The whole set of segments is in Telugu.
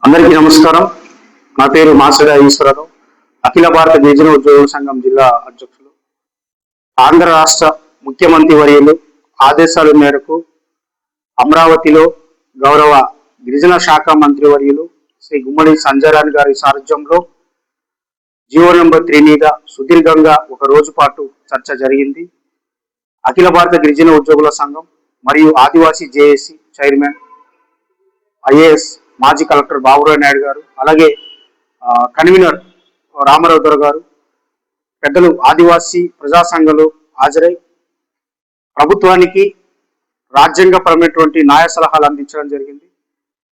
అందరికీ నమస్కారం. నా పేరు మాసగా ఈశ్వరరావు, అఖిల భారత గిరిజన ఉద్యోగుల సంఘం జిల్లా అధ్యక్షులు. ఆంధ్ర రాష్ట్ర ముఖ్యమంత్రి వర్యులు ఆదేశాల మేరకు అమరావతిలో గౌరవ గిరిజన శాఖ మంత్రి వర్యులు శ్రీ గుమ్మడి సంజయరాణి గారి సారథ్యంలో జీవో నెంబర్ 3 మీద సుదీర్ఘంగా ఒక రోజు పాటు చర్చ జరిగింది. అఖిల భారత గిరిజన ఉద్యోగుల సంఘం మరియు ఆదివాసీ జేఏసీ చైర్మన్ ఐఏఎస్ మాజీ కలెక్టర్ బాబురావు నాయుడు గారు, అలాగే కన్వీనర్ రామారావు దొర గారు, పెద్దలు ఆదివాసీ ప్రజా సంఘాలు హాజరై ప్రభుత్వానికి రాజ్యాంగపరమైనటువంటి న్యాయ సలహాలు అందించడం జరిగింది.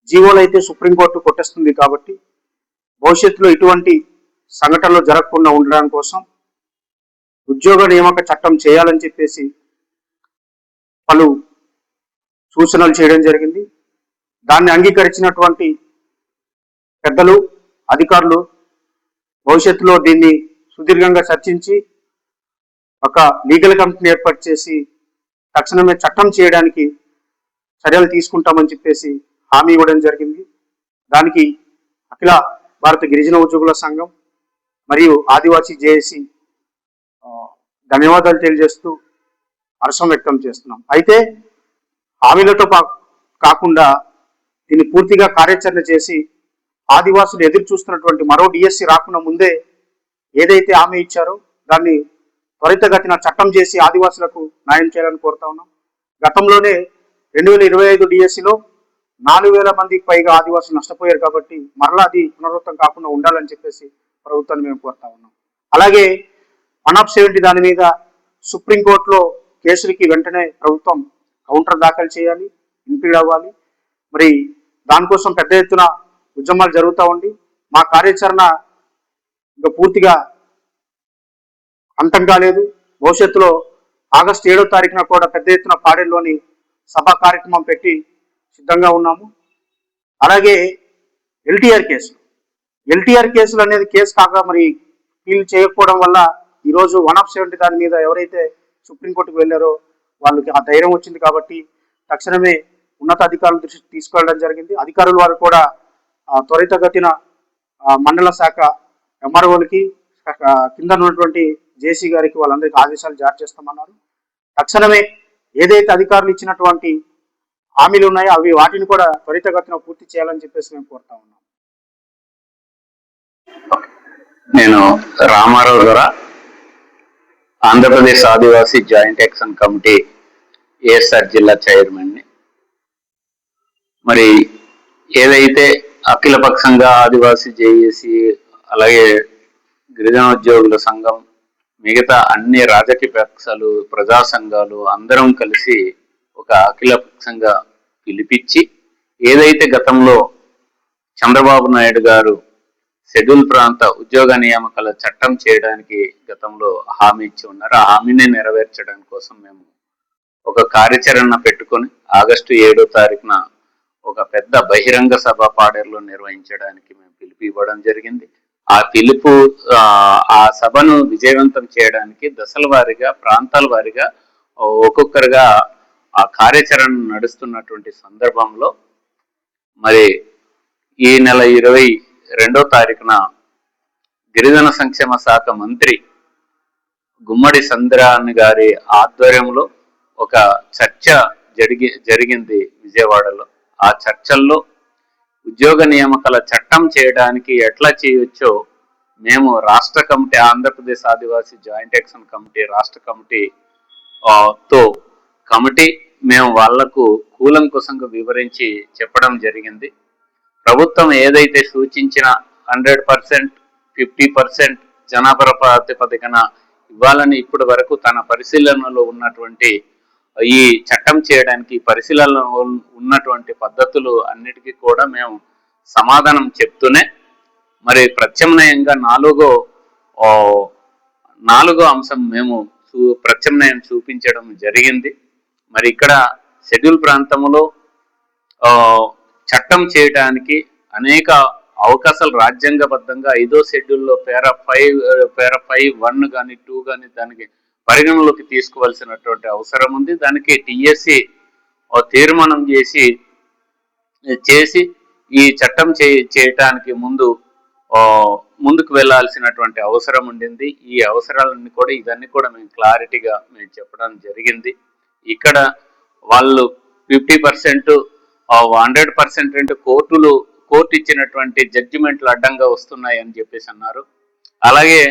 జీవోలు అయితే సుప్రీంకోర్టు కొట్టేస్తుంది కాబట్టి భవిష్యత్తులో ఇటువంటి సంఘటనలు జరగకుండా ఉండడం కోసం ఉద్యోగ నియామక చట్టం చేయాలని చెప్పేసి పలు సూచనలు చేయడం జరిగింది. దాన్ని అంగీకరించినటువంటి పెద్దలు అధికారులు భవిష్యత్తులో దీన్ని సుదీర్ఘంగా చర్చించి ఒక లీగల్ కమిటీని ఏర్పాటు చేసి తక్షణమే చట్టం చేయడానికి చర్యలు తీసుకుంటామని చెప్పేసి హామీ ఇవ్వడం జరిగింది. దానికి అఖిల భారత గిరిజన ఉద్యోగుల సంఘం మరియు ఆదివాసీ జేఏసీ ధన్యవాదాలు తెలియజేస్తూ హర్షం వ్యక్తం చేస్తున్నాం. అయితే హామీలతో కాకుండా దీన్ని పూర్తిగా కార్యాచరణ చేసి ఆదివాసులు ఎదురు చూస్తున్నటువంటి మరో డిఎస్సి రాకుండా ముందే ఏదైతే హామీ ఇచ్చారో దాన్ని త్వరితగతిన చట్టం చేసి ఆదివాసులకు న్యాయం చేయాలని కోరుతా ఉన్నాం. గతంలోనే 2025 డిఎస్సిలో 4,000 మందికి పైగా ఆదివాసులు నష్టపోయారు కాబట్టి మరలా అది పునరావృతం కాకుండా ఉండాలని చెప్పేసి ప్రభుత్వాన్ని మేము కోరుతా ఉన్నాం. అలాగే 170 దాని మీద సుప్రీంకోర్టులో కేసులకి వెంటనే ప్రభుత్వం కౌంటర్ దాఖలు చేయాలి, ఇంపీడ్ అవ్వాలి. మరి దానికోసం పెద్ద ఎత్తున ఉద్యమాలు జరుగుతూ ఉండి మా కార్యాచరణ ఇంకా పూర్తిగా అంతం కాలేదు. భవిష్యత్తులో ఆగస్టు 7వ తారీఖున కూడా పెద్ద ఎత్తున పాడేరులోని సభా కార్యక్రమం పెట్టి సిద్ధంగా ఉన్నాము. అలాగే ఎల్టీఆర్ కేసులు అనేది కేసు కాక మరి ఫీల్ చేయకపోవడం వల్ల ఈరోజు 170 దాని మీద ఎవరైతే సుప్రీంకోర్టుకు వెళ్ళారో వాళ్ళకి ఆ ధైర్యం వచ్చింది కాబట్టి తక్షణమే ఉన్నత అధికారుల దృష్టికి తీసుకెళ్ళడం జరిగింది. అధికారుల వారు కూడా త్వరితగతిన మండల శాఖ ఎంఆర్ఓలకి కింద ఉన్నటువంటి జేసీ గారికి వాళ్ళందరికీ ఆదేశాలు జారీ చేస్తామన్నారు. తక్షణమే ఏదైతే అధికారులు ఇచ్చినటువంటి హామీలు ఉన్నాయో అవి వాటిని కూడా త్వరితగతిన పూర్తి చేయాలని చెప్పేసి మేము కోరుతా ఉన్నాం. నేను రామారావు గారు, ఆంధ్రప్రదేశ్ ఆదివాసీ జాయింట్ యాక్షన్ కమిటీ ఏఎస్ఆర్ జిల్లా చైర్మన్ ని. మరి ఏదైతే అఖిలపక్షంగా ఆదివాసీ జేఏసీ అలాగే గిరిజన ఉద్యోగుల సంఘం మిగతా అన్ని రాజకీయ పక్షాలు ప్రజా సంఘాలు అందరం కలిసి ఒక అఖిలపక్షంగా పిలిపించి ఏదైతే గతంలో చంద్రబాబు నాయుడు గారు షెడ్యూల్ ప్రాంత ఉద్యోగ నియామకాల చట్టం చేయడానికి గతంలో హామీ ఇచ్చి ఉన్నారు, ఆ హామీని నెరవేర్చడం కోసం మేము ఒక కార్యాచరణ పెట్టుకొని ఆగస్టు 7వ తారీఖున ఒక పెద్ద బహిరంగ సభ పాడేరులో నిర్వహించడానికి మేము పిలుపు ఇవ్వడం జరిగింది. ఆ సభను విజయవంతం చేయడానికి దశల వారీగా ప్రాంతాల వారీగా ఒక్కొక్కరుగా ఆ కార్యాచరణ నడుస్తున్నటువంటి సందర్భంలో మరి ఈ నెల 22వ తారీఖున గిరిజన సంక్షేమ శాఖ మంత్రి గుమ్మడి సంజయరాణి గారి ఆధ్వర్యంలో ఒక చర్చ జరిగింది విజయవాడలో. ఆ చర్చల్లో ఉద్యోగ నియామకాల చట్టం చేయడానికి ఎట్లా చేయొచ్చో మేము రాష్ట్ర కమిటీ, ఆంధ్రప్రదేశ్ ఆదివాసీ జాయింట్ యాక్షన్ కమిటీ రాష్ట్ర కమిటీ మేము వాళ్లకు కూలంకుశంగా వివరించి చెప్పడం జరిగింది. ప్రభుత్వం ఏదైతే సూచించిన 100%, 50% జనాభా ప్రాతిపదికన ఇవ్వాలని ఇప్పటి వరకు తన పరిశీలనలో ఉన్నటువంటి ఈ చట్టం చేయడానికి పరిశీలనలో ఉన్నటువంటి పద్ధతులు అన్నిటికీ కూడా మేము సమాధానం చెప్తూనే మరి ప్రత్యామ్నాయంగా నాలుగో అంశం మేము ప్రత్యామ్నాయం చూపించడం జరిగింది. మరి ఇక్కడ షెడ్యూల్ ప్రాంతంలో చట్టం చేయడానికి అనేక అవకాశాలు రాజ్యాంగబద్ధంగా 5వ షెడ్యూల్లో పేరా 5(1) కానీ 2 కానీ దానికి పరిగణలోకి తీసుకోవాల్సినటువంటి అవసరం ఉంది. దానికి టిఎస్సి తీర్మానం చేసి ఈ చట్టం చేయటానికి ముందుకు వెళ్లాల్సినటువంటి అవసరం ఉండింది. ఈ అవసరాలన్నీ కూడా ఇవన్నీ కూడా మేము క్లారిటీగా మేము చెప్పడం జరిగింది. ఇక్కడ వాళ్ళు 50% 100% అంటే కోర్టు ఇచ్చినటువంటి జడ్జిమెంట్లు అడ్డంగా వస్తున్నాయి అని చెప్పేసి అన్నారు. అలాగే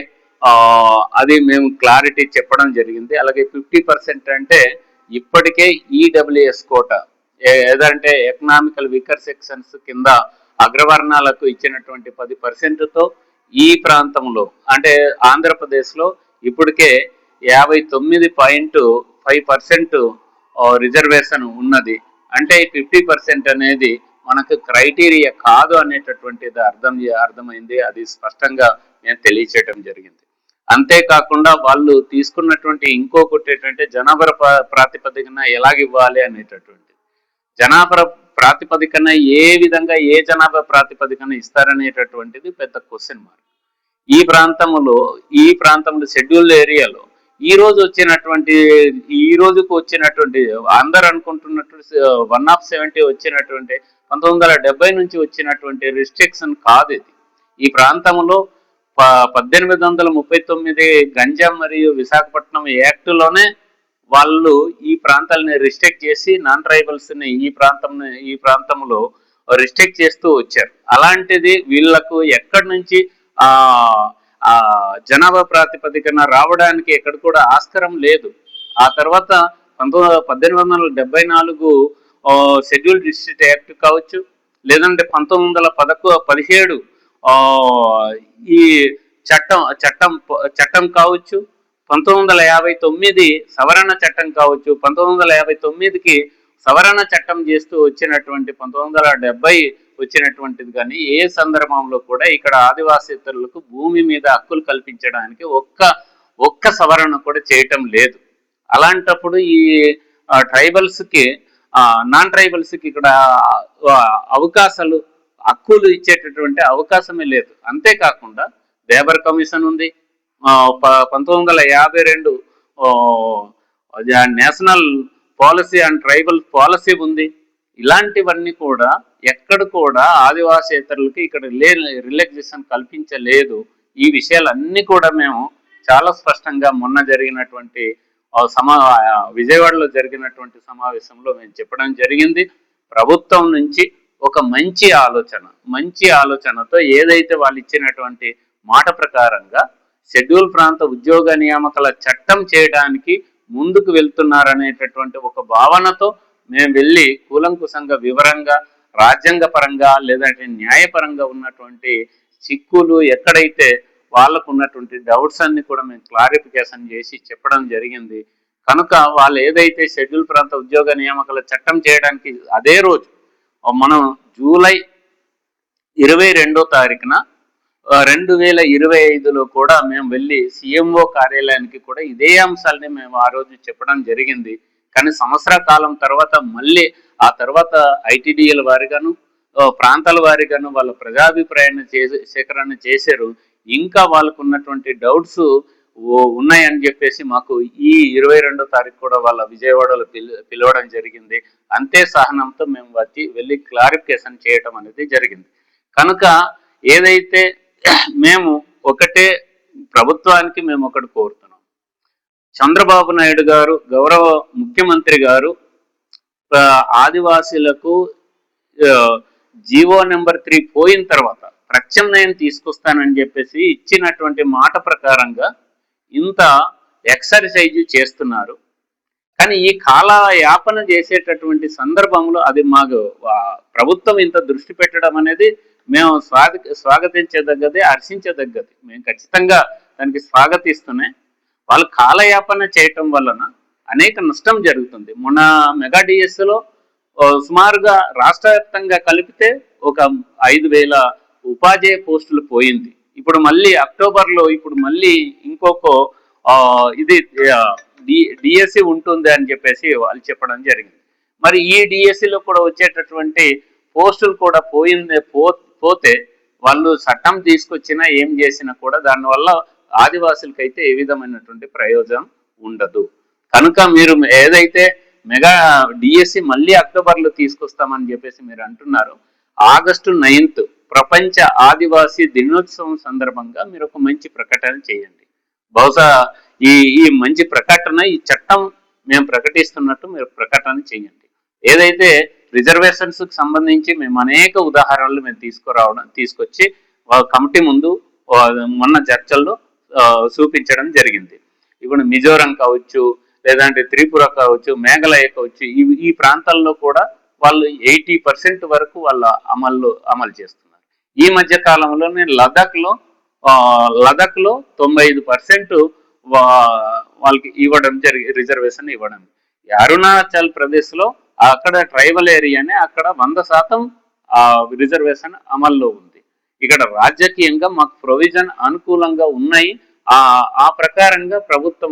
అది మేము క్లారిటీ చెప్పడం జరిగింది. అలాగే 50% అంటే ఇప్పటికే ఈడబ్ల్యూఎస్ కోట ఏదంటే ఎకనామికల్ వీకర్ సెక్షన్స్ కింద అగ్రవర్ణాలకు ఇచ్చినటువంటి 10%తో ఈ ప్రాంతంలో అంటే ఆంధ్రప్రదేశ్లో ఇప్పటికే 59.5% రిజర్వేషన్ ఉన్నది. అంటే 50% అనేది మనకు క్రైటీరియా కాదు అనేటటువంటిది అర్థమైంది. అది స్పష్టంగా నేను తెలియచేయడం జరిగింది. అంతేకాకుండా వాళ్ళు తీసుకున్నటువంటి ఇంకొకటి ఏంటంటే జనాభా ప్రాతిపదికన ఎలాగివ్వాలి అనేటటువంటిది. జనాభా ప్రాతిపదికన ఏ విధంగా ఏ జనాభా ప్రాతిపదికన ఇస్తారనేటటువంటిది పెద్ద క్వశ్చన్ మార్క్. ఈ ప్రాంతంలో షెడ్యూల్డ్ ఏరియాలో ఈ రోజుకు వచ్చినటువంటి అందరు అనుకుంటున్నట్టు 1/70 వచ్చినటువంటి 1970 నుంచి వచ్చినటువంటి రిస్ట్రిక్షన్ కాదు ఇది. ఈ ప్రాంతంలో 1839 గంజా మరియు విశాఖపట్నం యాక్ట్లోనే వాళ్ళు ఈ ప్రాంతాలని రిస్ట్రిక్ట్ చేసి నాన్ ట్రైబల్స్ ని ఈ ప్రాంతంలో రిస్ట్రిక్ట్ చేస్తూ వచ్చారు. అలాంటిది వీళ్లకు ఎక్కడి నుంచి జనాభా ప్రాతిపదికన రావడానికి ఎక్కడ కూడా ఆస్కారం లేదు. ఆ తర్వాత 1874 షెడ్యూల్ డిస్ట్రిక్ట్ యాక్ట్ కావచ్చు, లేదంటే 1917 ఈ చట్టం కావచ్చు, 1959 సవరణ చట్టం కావచ్చు, 1959కి సవరణ చట్టం చేస్తూ వచ్చినటువంటి 1970 వచ్చినటువంటిది. కానీ ఏ సందర్భంలో కూడా ఇక్కడ ఆదివాసీతరులకు భూమి మీద హక్కులు కల్పించడానికి ఒక్క సవరణ కూడా చేయటం లేదు. అలాంటప్పుడు ఈ ట్రైబల్స్కి నాన్ ట్రైబల్స్కి ఇక్కడ హక్కులు ఇచ్చేటటువంటి అవకాశమే లేదు. అంతేకాకుండా లేబర్ కమిషన్ ఉంది, 1952 national policy and tribal policy ఉంది. ఇలాంటివన్నీ కూడా ఎక్కడ కూడా ఆదివాసేతరులకి ఇక్కడ రిలాక్సేషన్ కల్పించలేదు. ఈ విషయాలన్నీ కూడా మేము చాలా స్పష్టంగా మొన్న జరిగినటువంటి విజయవాడలో జరిగినటువంటి సమావేశంలో మేము చెప్పడం జరిగింది. ప్రభుత్వం నుంచి ఒక మంచి ఆలోచనతో ఏదైతే వాళ్ళు ఇచ్చినటువంటి మాట ప్రకారంగా షెడ్యూల్ ప్రాంత ఉద్యోగ నియామకాల చట్టం చేయడానికి ముందుకు వెళ్తున్నారనేటటువంటి ఒక భావనతో మేము వెళ్ళి కూలంకుశంగా వివరంగా రాజ్యాంగ పరంగా లేదంటే న్యాయపరంగా ఉన్నటువంటి చిక్కులు ఎక్కడైతే వాళ్ళకు ఉన్నటువంటి డౌట్స్ అన్ని కూడా మేము క్లారిఫికేషన్ చేసి చెప్పడం జరిగింది. కనుక వాళ్ళు ఏదైతే షెడ్యూల్ ప్రాంత ఉద్యోగ నియామకాల చట్టం చేయడానికి అదే రోజు మనం జూలై 22వ తారీఖున 2025లో కూడా మేము వెళ్ళి సిఎంఓ కార్యాలయానికి కూడా ఇదే అంశాలని మేము ఆ రోజు చెప్పడం జరిగింది. కానీ సంవత్సర కాలం తర్వాత మళ్ళీ ఆ తర్వాత ఐటీడీఎల్ వారిగాను ప్రాంతాల వారిగాను వాళ్ళ ప్రజాభిప్రాయాన్ని సేకరణ చేశారు. ఇంకా వాళ్ళకు ఉన్నటువంటి డౌట్స్ ఉన్నాయని చెప్పేసి మాకు ఈ 22వ తారీఖు కూడా వాళ్ళ విజయవాడలో పిలవడం జరిగింది. అంతే సహనంతో మేము వెళ్ళి క్లారిఫికేషన్ చేయటం అనేది జరిగింది. కనుక ఏదైతే మేము ప్రభుత్వానికి మేము ఒకటి కోరుతున్నాం, చంద్రబాబు నాయుడు గారు గౌరవ ముఖ్యమంత్రి గారు ఆదివాసీలకు జీవో నెంబర్ 3 పోయిన తర్వాత ప్రత్యామ్నాయం తీసుకొస్తానని చెప్పేసి ఇచ్చినటువంటి మాట ప్రకారంగా ఇంత ఎక్సర్సైజ్ చేస్తున్నారు. కానీ ఈ కాలయాపన చేసేటటువంటి సందర్భంలో అది మాకు ప్రభుత్వం ఇంత దృష్టి పెట్టడం అనేది మేము స్వాగతించదగ్గది, హర్షించదగ్గది. మేము ఖచ్చితంగా దానికి స్వాగతిస్తున్నాయి. వాళ్ళు కాలయాపన చేయటం వలన అనేక నష్టం జరుగుతుంది. మొన్న మెగా డిఎస్లో సుమారుగా రాష్ట్ర వ్యాప్తంగా కలిపితే ఒక 5,000 ఉపాధ్యాయ పోస్టులు పోయింది. ఇప్పుడు మళ్ళీ అక్టోబర్లో మళ్ళీ ఇంకొక ఇది డిఎస్సి ఉంటుంది అని చెప్పేసి వాళ్ళు చెప్పడం జరిగింది. మరి ఈ డిఎస్సిలో కూడా వచ్చేటటువంటి పోస్టులు కూడా పోతే వాళ్ళు చట్టం తీసుకొచ్చినా ఏం చేసినా కూడా దానివల్ల ఆదివాసులకైతే ఏ విధమైనటువంటి ప్రయోజనం ఉండదు. కనుక మీరు ఏదైతే మెగా డిఎస్సి మళ్ళీ అక్టోబర్లో తీసుకొస్తామని చెప్పేసి మీరు అంటున్నారు, ఆగస్టు 9th ప్రపంచ ఆదివాసీ దినోత్సవం సందర్భంగా మీరు ఒక మంచి ప్రకటన చేయండి. బహుశా ఈ ఈ మంచి ప్రకటన, ఈ చట్టం మేము ప్రకటిస్తున్నట్టు మీరు ప్రకటన చేయండి. ఏదైతే రిజర్వేషన్స్ కు సంబంధించి మేము అనేక ఉదాహరణలు మేము తీసుకొచ్చి కమిటీ ముందు మొన్న చర్చల్లో చూపించడం జరిగింది. ఇప్పుడు మిజోరం కావచ్చు, లేదంటే త్రిపుర కావచ్చు, మేఘాలయ కావచ్చు, ఈ ప్రాంతాల్లో కూడా వాళ్ళు 80% వరకు వాళ్ళ అమలు చేస్తున్నారు. ఈ మధ్య కాలంలోనే లదాఖ్ లో 95% వాళ్ళకి ఇవ్వడం రిజర్వేషన్ ఇవ్వడం. అరుణాచల్ ప్రదేశ్ లో అక్కడ ట్రైబల్ ఏరియానే అక్కడ 100% రిజర్వేషన్ అమల్లో ఉంది. ఇక్కడ రాజకీయంగా మాకు ప్రొవిజన్ అనుకూలంగా ఉన్నాయి. ఆ ప్రకారంగా ప్రభుత్వం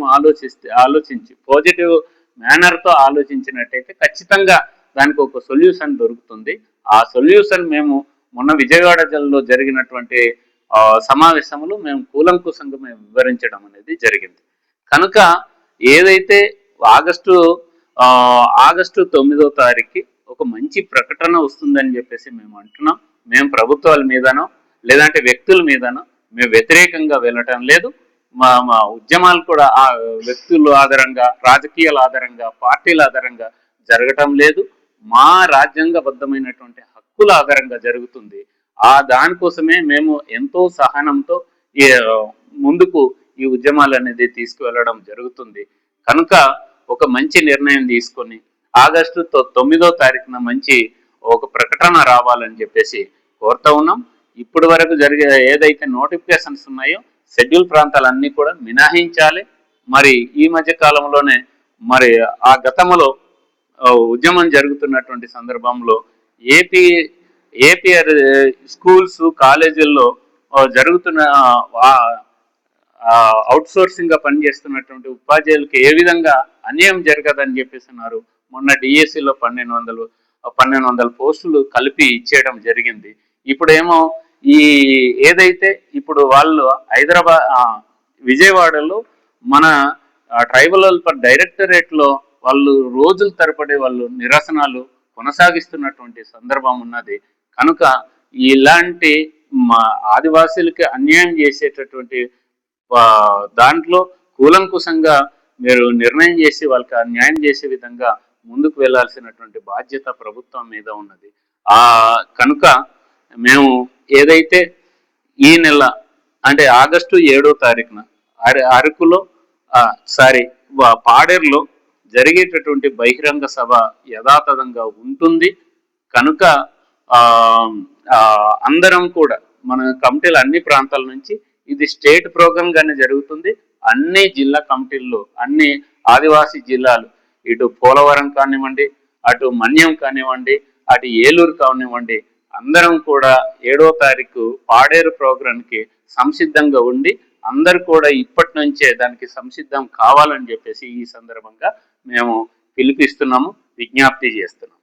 ఆలోచించి పాజిటివ్ మేనర్ తో ఆలోచించినట్టయితే ఖచ్చితంగా దానికి ఒక సొల్యూషన్ దొరుకుతుంది. ఆ సొల్యూషన్ మేము మొన్న విజయవాడ జిల్లాలో జరిగినటువంటి సమావేశంలో మేము కూలంకుషంగా మేము వివరించడం అనేది జరిగింది. కనుక ఏదైతే ఆగస్టు 9వ తారీఖుకి ఒక మంచి ప్రకటన వస్తుందని చెప్పేసి మేము అంటున్నాం. మేము ప్రభుత్వాల మీదనో లేదంటే వ్యక్తుల మీదనో మేము వ్యతిరేకంగా వెళ్ళటం లేదు. మా ఉద్యమాలు కూడా ఆ వ్యక్తుల ఆధారంగా, రాజకీయాల ఆధారంగా, పార్టీల ఆధారంగా జరగటం లేదు. మా రాజ్యాంగబద్ధమైనటువంటి హక్కుల ఆధారంగా జరుగుతుంది. దానికోసమే మేము ఎంతో సహనంతో ముందుకు ఈ ఉద్యమాలు అనేది తీసుకువెళ్ళడం జరుగుతుంది. కనుక ఒక మంచి నిర్ణయం తీసుకొని ఆగస్టు 9వ తారీఖున మంచి ఒక ప్రకటన రావాలని చెప్పేసి కోరుతా ఉన్నాం. ఇప్పటి వరకు జరిగే ఏదైతే నోటిఫికేషన్స్ ఉన్నాయో షెడ్యూల్ ప్రాంతాలన్నీ కూడా మినహాయించాలి. మరి ఈ మధ్య కాలంలోనే మరి ఆ గతంలో ఉద్యమం జరుగుతున్నటువంటి సందర్భంలో ఏపీ స్కూల్స్, కాలేజీల్లో జరుగుతున్న అవుట్ సోర్సింగ్ గా పనిచేస్తున్నటువంటి ఉపాధ్యాయులకు ఏ విధంగా అన్యాయం జరగదని చెప్పేస్తున్నారు. మొన్న డిఎస్సిలో 1200 పోస్టులు కలిపి ఇచ్చేయడం జరిగింది. ఇప్పుడేమో ఏదైతే ఇప్పుడు వాళ్ళు విజయవాడలో మన ట్రైబల్ వెల్ఫేర్ డైరెక్టరేట్ లో వాళ్ళు రోజుల తరబడి వాళ్ళు నిరసనలు కొనసాగిస్తున్నటువంటి సందర్భం ఉన్నది. కనుక ఇలాంటి మా ఆదివాసీలకి అన్యాయం చేసేటటువంటి దాంట్లో కూలంకుషంగా మీరు నిర్ణయం చేసి వాళ్ళకి న్యాయం చేసే విధంగా ముందుకు వెళ్లాల్సినటువంటి బాధ్యత ప్రభుత్వం మీద ఉన్నది. కనుక మేము ఏదైతే ఈ నెల అంటే ఆగస్టు 7వ తారీఖున అరకులో పాడేరులో జరిగేటటువంటి బహిరంగ సభ యథాతథంగా ఉంటుంది. కనుక అందరం కూడా మన కమిటీలు అన్ని ప్రాంతాల నుంచి ఇది స్టేట్ ప్రోగ్రామ్ గానే జరుగుతుంది. అన్ని జిల్లా కమిటీల్లో అన్ని ఆదివాసీ జిల్లాలు, ఇటు పోలవరం కానివ్వండి, అటు మన్యం కానివ్వండి, అటు ఏలూరు కానివ్వండి, అందరం కూడా 7వ తారీఖు పాడేరు ప్రోగ్రాంకి సంసిద్ధంగా ఉండి అందరు కూడా ఇప్పటి నుంచే దానికి సంసిద్ధం కావాలని చెప్పేసి ఈ సందర్భంగా మేము పిలిపిస్తున్నాము, విజ్ఞప్తి చేస్తున్నాము.